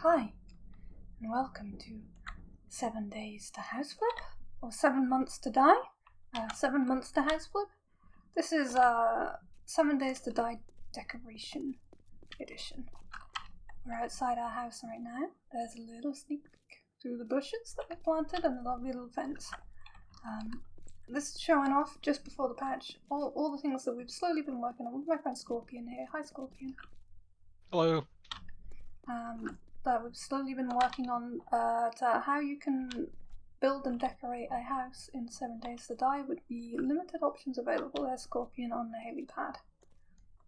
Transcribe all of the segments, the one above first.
Hi, and welcome to 7 Days to Houseflip, or 7 Months to Die, 7 Months to Houseflip. This is 7 Days to Die Decoration Edition. We're outside our house right now. There's a little sneak peek through the bushes that we planted and a lovely little fence. This is showing off just before the patch all the things that we've slowly been working on with my friend Scorpion here. Hi Scorpion. Hello. That we've slowly been working on to how you can build and decorate a house in 7 Days to Die with the limited options available. There's Scorpion on the helipad.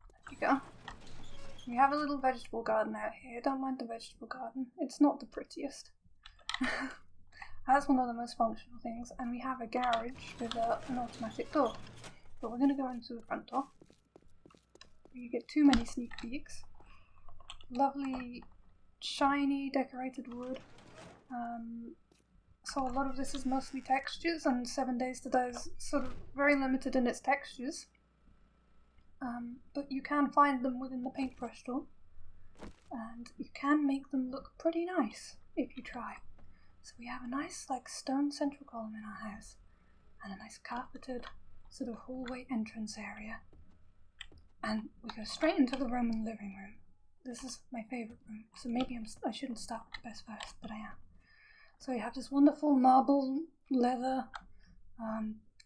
There you go. We have a little vegetable garden out here. Don't mind the vegetable garden. It's not the prettiest. That's one of the most functional things. And we have a garage with an automatic door. But we're going to go into the front door. You get too many sneak peeks. Lovely shiny decorated wood. So a lot of this is mostly textures, and 7 Days to Die is sort of very limited in its textures. But you can find them within the paintbrush tool, and you can make them look pretty nice if you try. So we have a nice stone central column in our house, and a nice carpeted sort of hallway entrance area. And we go straight into the Roman living room. This is my favourite room, so maybe I shouldn't start with the best first, but I am. So we have this wonderful marble, leather,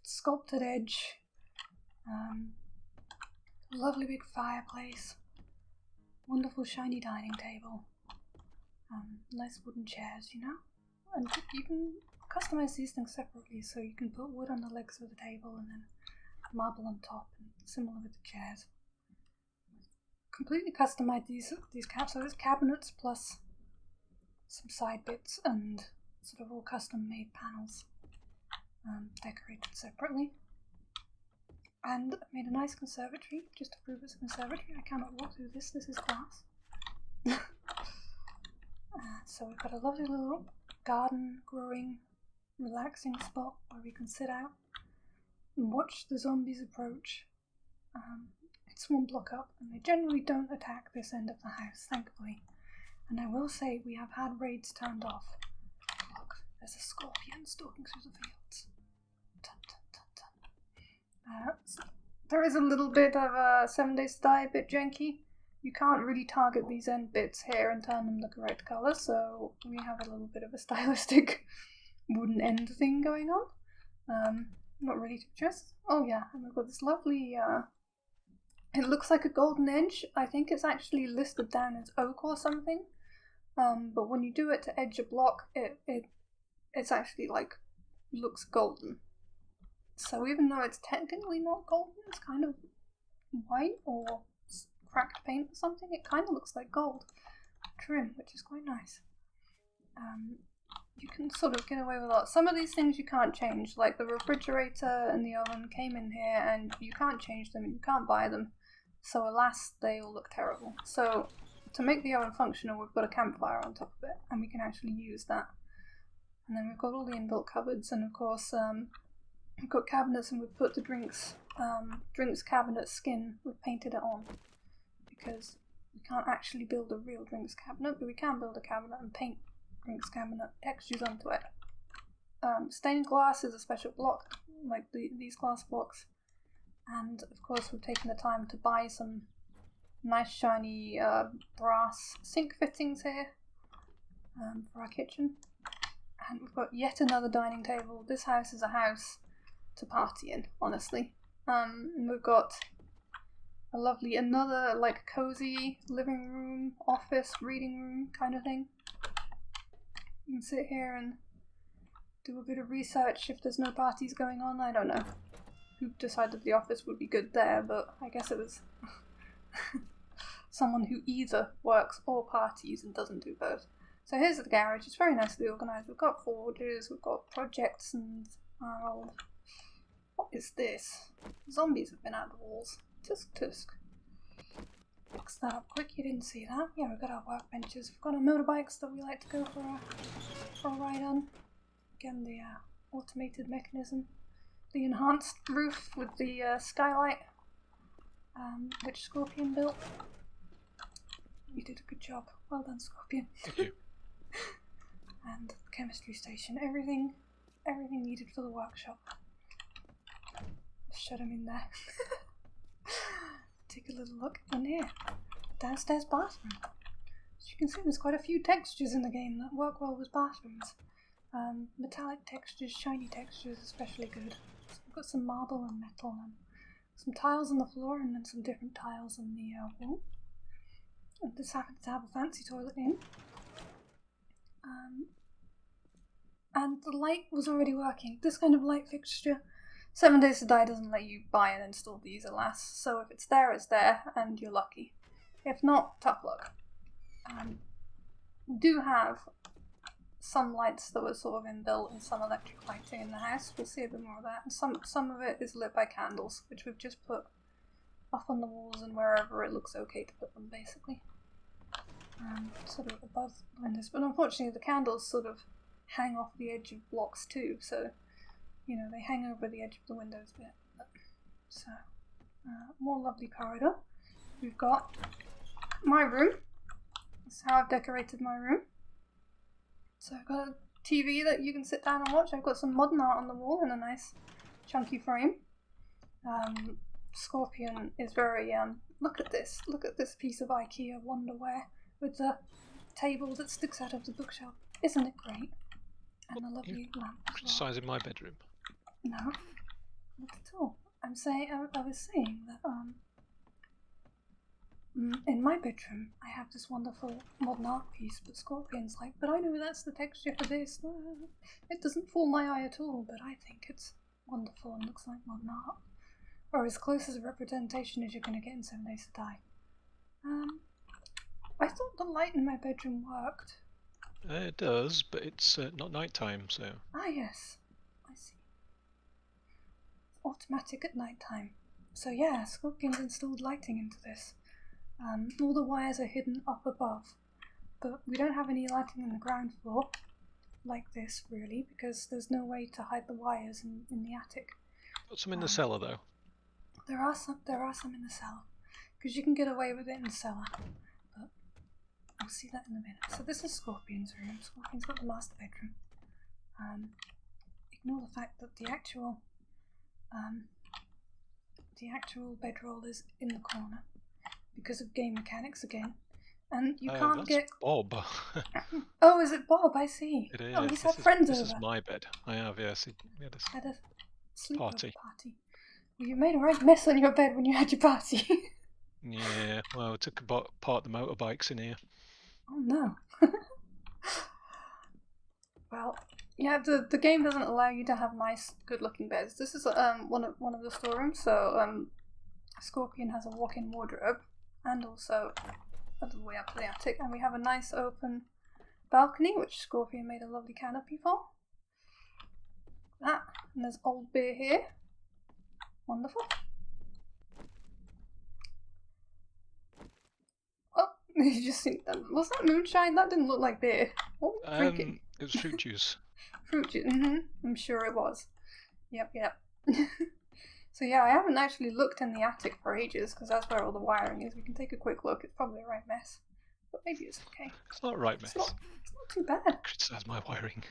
sculpted edge, lovely big fireplace, wonderful shiny dining table, nice wooden chairs, and you can customise these things separately, so you can put wood on the legs of the table and then marble on top, and similar with the chairs. Completely customized these so there's cabinets plus some side bits and sort of all custom made panels decorated separately. And I made a nice conservatory just to prove it's a conservatory. I cannot walk through this is glass. So we've got a lovely little garden growing relaxing spot where we can sit out and watch the zombies approach. It's one block up, and they generally don't attack this end of the house, thankfully. And I will say we have had raids turned off. Look, there's a scorpion stalking through the fields. Dun, dun, dun, dun. There is a little bit of 7 Days to Die, a bit janky. You can't really target these end bits here and turn them the correct colour, so we have a little bit of a stylistic wooden end thing going on. Not really to just. Oh yeah, and we've got this lovely it looks like a golden edge. I think it's actually listed down as oak or something. But when you do it to edge a block, it's actually looks golden. So even though it's technically not golden, it's kind of white or cracked paint or something. It kind of looks like gold trim, which is quite nice. You can sort of get away with a lot. Some of these things you can't change, like the refrigerator and the oven came in here, and you can't change them and you can't buy them. So alas, they all look terrible. So to make the oven functional, we've got a campfire on top of it, and we can actually use that. And then we've got all the inbuilt cupboards, and of course we've got cabinets, and we've put the drinks cabinet skin, we've painted it on. Because we can't actually build a real drinks cabinet, but we can build a cabinet and paint drinks cabinet textures onto it. Stained glass is a special block, like these glass blocks. And of course we've taken the time to buy some nice shiny brass sink fittings here for our kitchen. And we've got yet another dining table. This house is a house to party in, honestly. And we've got a lovely, another cozy living room, office, reading room kind of thing. You can sit here and do a bit of research if there's no parties going on. I don't know who decided the office would be good there, but I guess it was someone who either works or parties and doesn't do both. So here's the garage. It's very nicely organised. We've got forges, we've got projects, and our old... What is this? Zombies have been out of the walls. Tusk. Fix that up quick, you didn't see that. Yeah, we've got our workbenches. We've got our motorbikes that we like to go for a ride on. Again, the automated mechanism. The enhanced roof with the skylight, which Scorpion built. You did a good job. Well done, Scorpion. Thank you. And the chemistry station. Everything needed for the workshop. Shut him in there. Take a little look in here. Downstairs bathroom. As you can see, there's quite a few textures in the game that work well with bathrooms. Metallic textures, shiny textures, especially good. So we've got some marble and metal and some tiles on the floor and then some different tiles on the wall. And this happens to have a fancy toilet in. And the light was already working. This kind of light fixture, 7 Days to Die doesn't let you buy and install these, alas. So if it's there, and you're lucky. If not, tough luck. We do have some lights that were sort of inbuilt and some electric lighting in the house. We'll see a bit more of that. And some of it is lit by candles, which we've just put up on the walls and wherever it looks okay to put them, basically. Sort of above the windows. But unfortunately, the candles sort of hang off the edge of blocks too, so they hang over the edge of the windows a bit. So, more lovely corridor. We've got my room. This is how I've decorated my room. So I've got a TV that you can sit down and watch. I've got some modern art on the wall in a nice chunky frame. Scorpion is very, look at this piece of IKEA wonderware with the table that sticks out of the bookshelf. Isn't it great? And a lovely lamp as well. Size in my bedroom? No, not at all. I was saying that in my bedroom I have this wonderful modern art piece, but Scorpion's like, but I know that's the texture for this. It doesn't fool my eye at all, but I think it's wonderful and looks like modern art. Or as close as a representation as you're going to get in 7 Days to Die. I thought the light in my bedroom worked. It does, but it's not nighttime, so... Ah, yes. I see. It's automatic at nighttime. So yeah, Scorpion's installed lighting into this. All the wires are hidden up above. But we don't have any lighting in the ground floor, like this, really, because there's no way to hide the wires in the attic. Put some in the cellar, though. There are some in the cellar, because you can get away with it in the cellar. But I'll see that in a minute. So this is Scorpion's room. Scorpion's got the master bedroom. Ignore the fact that the actual bedroll is in the corner because of game mechanics again. And you can't get Bob. Oh, is it Bob? I see. It is. Oh, he's had friends over. This is my bed. I have, yes. We had a sleepover party. Well, you made a right mess on your bed when you had your party. Yeah, well, we took apart the motorbikes in here. Oh no. Well, yeah, the game doesn't allow you to have nice, good-looking beds. This is one of the storerooms. So Scorpion has a walk-in wardrobe, and also a little way up to the attic, and we have a nice open balcony, which Scorpion made a lovely canopy for. That, and there's old beer here. Wonderful. Oh, you just think that was that moonshine? That didn't look like beer. What were you drinking? It was fruit juice. Fruit juice. I'm sure it was. Yep. So yeah, I haven't actually looked in the attic for ages because that's where all the wiring is. We can take a quick look. It's probably a right mess, but maybe it's okay. It's not a right mess. It's not too bad. Criticise my wiring.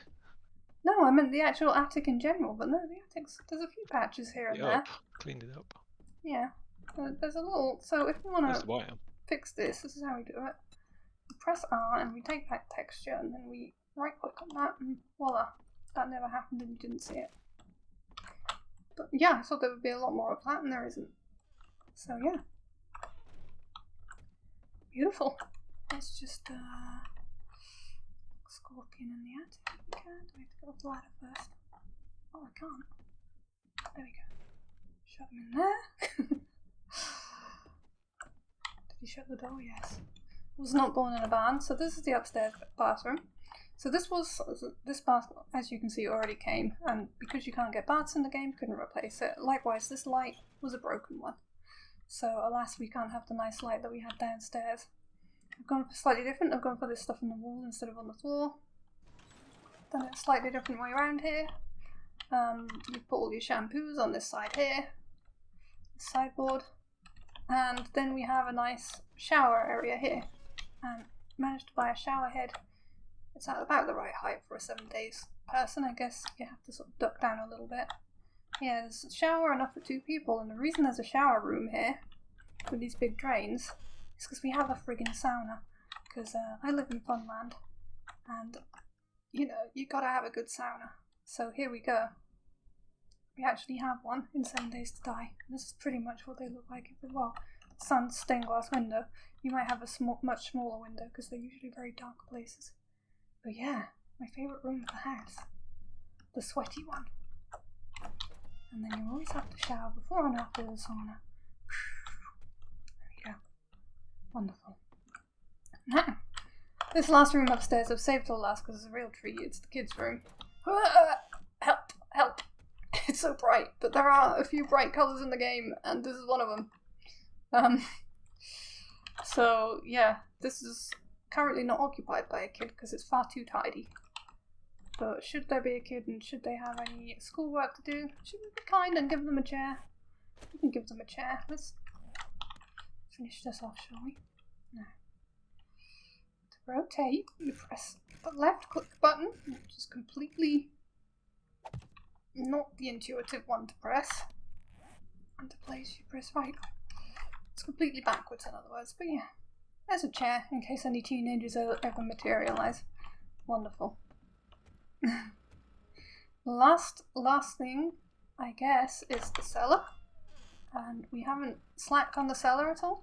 No, I meant the actual attic in general, but no, the attic's... There's a few patches here and there. Cleaned it up. Yeah. There's a little... So if we want to fix this is how we do it. We press R and we take that texture and then we right-click on that and voila. That never happened and you didn't see it. But yeah, I thought there would be a lot more of that and there isn't. So yeah. Beautiful. Let's just... Scorpion in the attic. Do I have to go up the ladder first? Oh, I can't. There we go. Shut him in there. Did he shut the door? Yes. Was not born in a barn. So this is the upstairs bathroom. So this bath, as you can see, already came, and because you can't get baths in the game, couldn't replace it. Likewise, this light was a broken one. So alas, we can't have the nice light that we had downstairs. I've gone for slightly different. I've gone for this stuff on the wall instead of on the floor. Done it a slightly different way around here. You put all your shampoos on this side here, this sideboard, and then we have a nice shower area here. managed to buy a shower head. It's at about the right height for a 7 days person. I guess you have to sort of duck down a little bit. Yeah, there's a shower enough for 2 people, and the reason there's a shower room here with these big drains is because we have a friggin' sauna. Because I live in Funland, and you know, you gotta have a good sauna. So here we go. We actually have one in 7 Days to Die. This is pretty much what they look like. Well, sun stained glass window. You might have a much smaller window because they're usually very dark places. But yeah, my favourite room of the house. The sweaty one. And then you always have to shower before and after the sauna. There we go. Wonderful. Now, this last room upstairs I've saved till last because it's a real treat. It's the kids' room. Help! Help! It's so bright, but there are a few bright colours in the game, and this is one of them. So yeah, this is currently not occupied by a kid because it's far too tidy. But should there be a kid and should they have any schoolwork to do, should we be kind and give them a chair? We can give them a chair. Let's finish this off, shall we? No. To rotate, you press the left click button, which is completely not the intuitive one to press. And to place, you press right. It's completely backwards, in other words. But yeah, there's a chair in case any teenagers ever materialise. Wonderful. Last thing, I guess, is the cellar. And we haven't slacked on the cellar at all.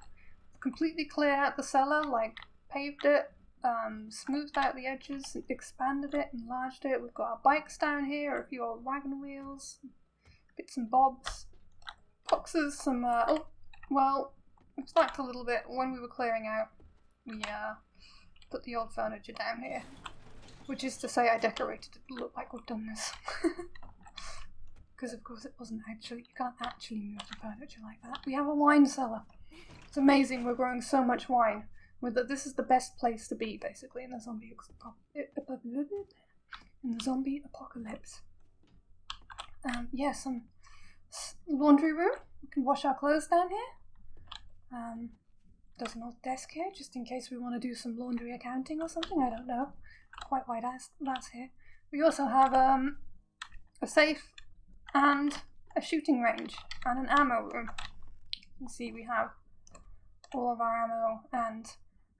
Completely cleared out the cellar, like paved it, smoothed out the edges, expanded it, enlarged it. We've got our bikes down here, a few old wagon wheels, bits and bobs, boxes, some, we've slacked a little bit. When we were clearing out, we put the old furniture down here. Which is to say I decorated it to look like we've done this. Because of course it wasn't actually, you can't actually move the furniture like that. We have a wine cellar. It's amazing, we're growing so much wine. This is the best place to be, basically, in the zombie apocalypse. Yeah, some laundry room. We can wash our clothes down here. There's an old desk here, just in case we want to do some laundry accounting or something, I don't know. Quite wide that's here. We also have a safe and a shooting range and an ammo room. You can see we have all of our ammo, and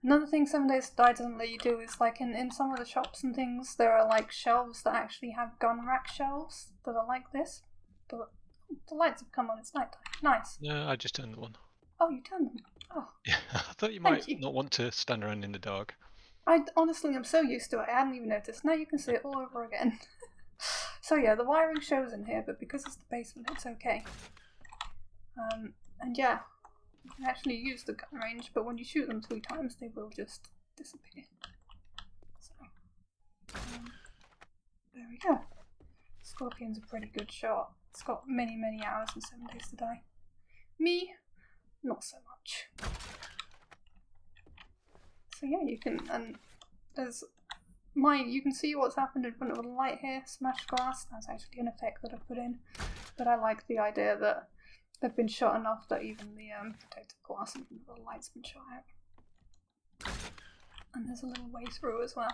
another thing 7 Days to Die doesn't let you do is, like, in some of the shops and things, there are like shelves that actually have gun rack shelves that are like this. But the lights have come on, it's night time. Nice. No, I just turned them on. Oh, you turned them. Oh. Yeah, I thought you might not want to stand around in the dark. I honestly am so used to it, I hadn't even noticed. Now you can see it all over again. So yeah, the wiring shows in here, but because it's the basement, it's okay. And yeah, you can actually use the gun range, but when you shoot them 3 times, they will just disappear. So, there we go. Scorpion's a pretty good shot. It's got many hours and 7 Days to Die. Me, not so much. So yeah, you can, and there's you can see what's happened in front of the light here, smashed glass. That's actually an effect that I put in, but I like the idea that they've been shot enough that even the protective glass in front of the light's been shot out. And there's a little way through as well.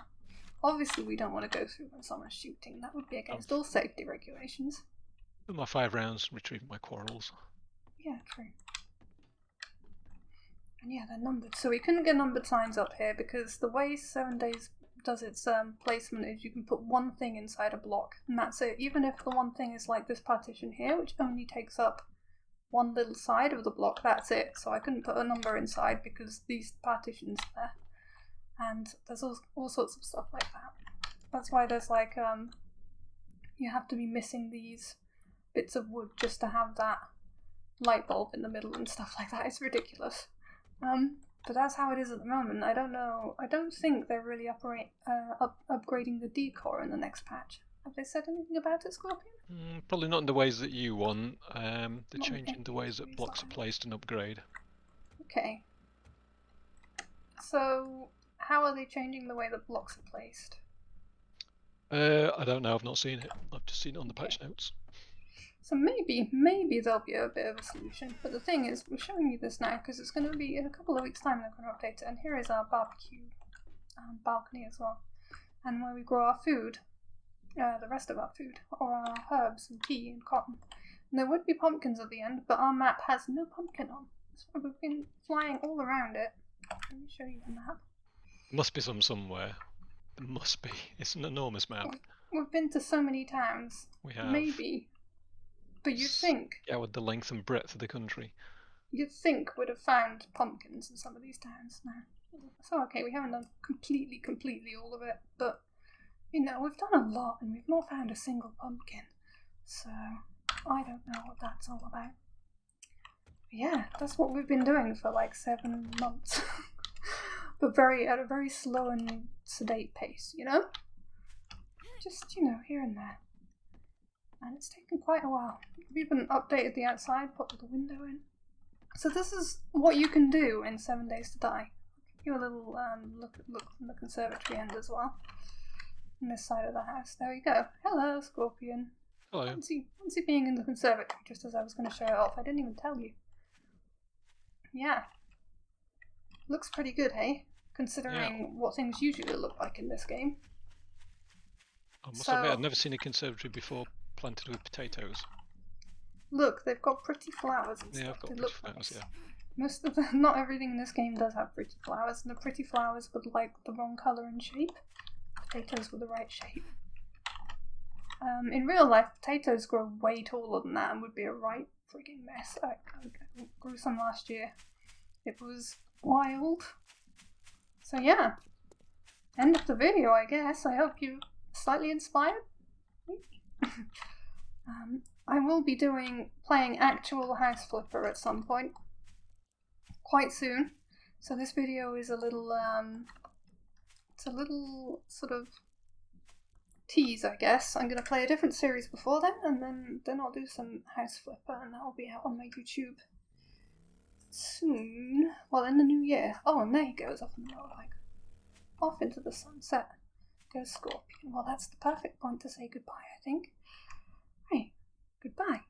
Obviously we don't want to go through when someone's shooting, that would be against all safety regulations. With my 5 rounds, retrieve my quarrels. Yeah, true. And yeah, they're numbered. So we couldn't get numbered signs up here because the way 7 Days does its placement is you can put one thing inside a block, and that's it. Even if the one thing is like this partition here, which only takes up one little side of the block, that's it. So I couldn't put a number inside because these partitions are there. And there's all sorts of stuff like that. That's why there's like, you have to be missing these bits of wood just to have that light bulb in the middle and stuff like that. It's ridiculous. But that's how it is at the moment. I don't know. I don't think they're really upgrading the decor in the next patch. Have they said anything about it, Scorpion? Probably not in the ways that you want. They're changing the ways that blocks are placed and upgrade. Okay. So, how are they changing the way that blocks are placed? I don't know. I've not seen it. I've just seen it on the patch notes. So maybe there'll be a bit of a solution. But the thing is, we're showing you this now because it's going to be in a couple of weeks' time they're going to update it. And here is our barbecue balcony as well, and where we grow our food, the rest of our food, or our herbs and tea and cotton. And there would be pumpkins at the end, but our map has no pumpkin on. So we've been flying all around it. Let me show you the map. Must be some somewhere. There must be. It's an enormous map. We've been to so many towns. We have. Maybe. But you'd think. Yeah, with the length and breadth of the country. You'd think we'd have found pumpkins in some of these towns now. So okay, we haven't done completely all of it, but you know, we've done a lot and we've not found a single pumpkin. So I don't know what that's all about. But yeah, that's what we've been doing for like 7 months. But at a very slow and sedate pace, you know? Just, you know, here and there. And it's taken quite a while. We've even updated the outside, put the window in. So this is what you can do in 7 Days to Die. I'll give you a little look from the conservatory end as well. On this side of the house. There you go. Hello, Scorpion. Hello. Fancy being in the conservatory, just as I was going to show it off. I didn't even tell you. Yeah. Looks pretty good, hey? Considering what things usually look like in this game. I must admit, I've never seen a conservatory before planted with potatoes. Look, they've got pretty flowers and stuff. Yeah, I've got pretty flowers, yeah. Not everything in this game does have pretty flowers, and the pretty flowers would like the wrong colour and shape. Potatoes were the right shape. In real life, potatoes grow way taller than that and would be a right frigging mess. I grew some last year. It was wild. So yeah, end of the video, I guess. I hope you slightly inspired. I will be playing actual Houseflipper at some point, quite soon. So this video is a little, it's a little sort of tease, I guess. I'm gonna play a different series before then, and then I'll do some Houseflipper, and that'll be out on my YouTube soon. Well, in the new year. Oh, and there he goes off in the motorbike. Off into the sunset goes Scorpion. Well, that's the perfect point to say goodbye, I think. Right, goodbye.